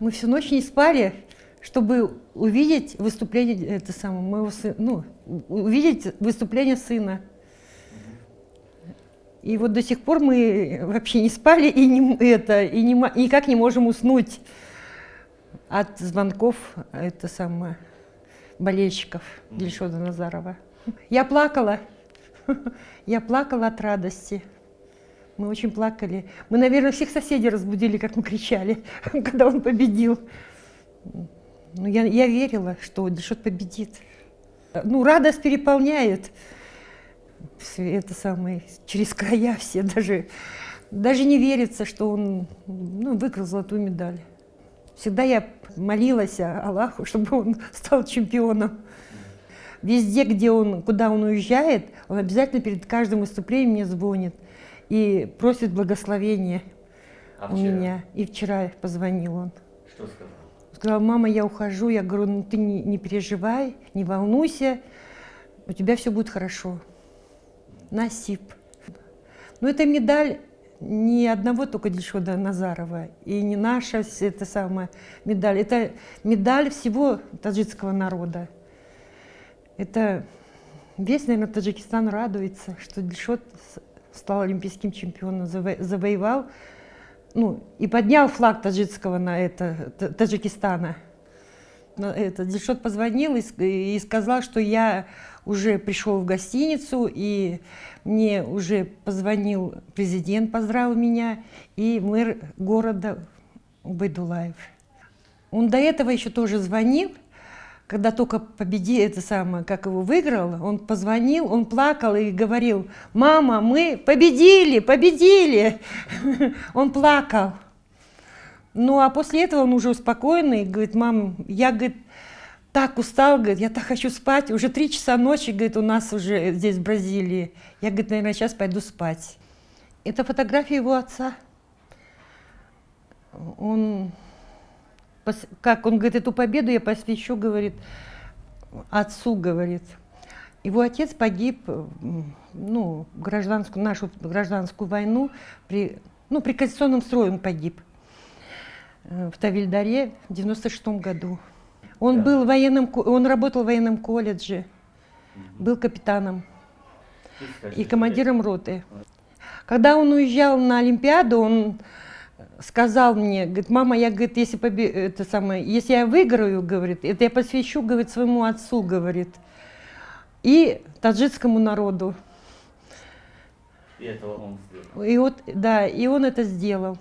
Мы всю ночь не спали, чтобы увидеть выступление моего сына, увидеть выступление сына. И вот до сих пор мы вообще не спали и никак не можем уснуть от звонков болельщиков Дильшода Назарова. Я плакала. Я плакала от радости. Мы очень плакали. Мы, наверное, всех соседей разбудили, как мы кричали, когда он победил. Но я верила, что Дильшод победит. Радость переполняет. Через края все. Даже не верится, что он выиграл золотую медаль. Всегда я молилась Аллаху, чтобы он стал чемпионом. Везде, куда он уезжает, он обязательно перед каждым выступлением мне звонит и просит благословения у меня. И вчера позвонил он. Что сказал? Сказал: мама, я ухожу. Я говорю: ты не переживай, не волнуйся, у тебя все будет хорошо. Насип. Это медаль не одного только Дильшода Назарова, и не наша медаль. Это медаль всего таджикского народа. Это весь, наверное, Таджикистан радуется, что Дильшод стал олимпийским чемпионом, завоевал, и поднял флаг Таджикистана. Дильшод позвонил и сказал, что я уже пришел в гостиницу, и мне уже позвонил президент, поздравил меня, и мэр города Убайдуллаев. Он до этого еще тоже звонил, когда только победил, как его выиграл, он позвонил, он плакал и говорил: мама, мы победили! Он плакал. А после этого он уже успокоенный, говорит: мам, я, так устал, я так хочу спать, уже 3 часа ночи, у нас уже здесь, в Бразилии. Я, наверное, сейчас пойду спать. Это фотография его отца. Он говорит: эту победу я посвящу, отцу, говорит. Его отец погиб, нашу гражданскую войну, при конституционном строе он погиб. В Тавильдаре в 96-м году. Он работал в военном колледже, был капитаном и командиром роты. Когда он уезжал на Олимпиаду, он сказал мне, мама, если я выиграю, это я посвящу, своему отцу, и таджикскому народу. И этого он сделал. И он это сделал.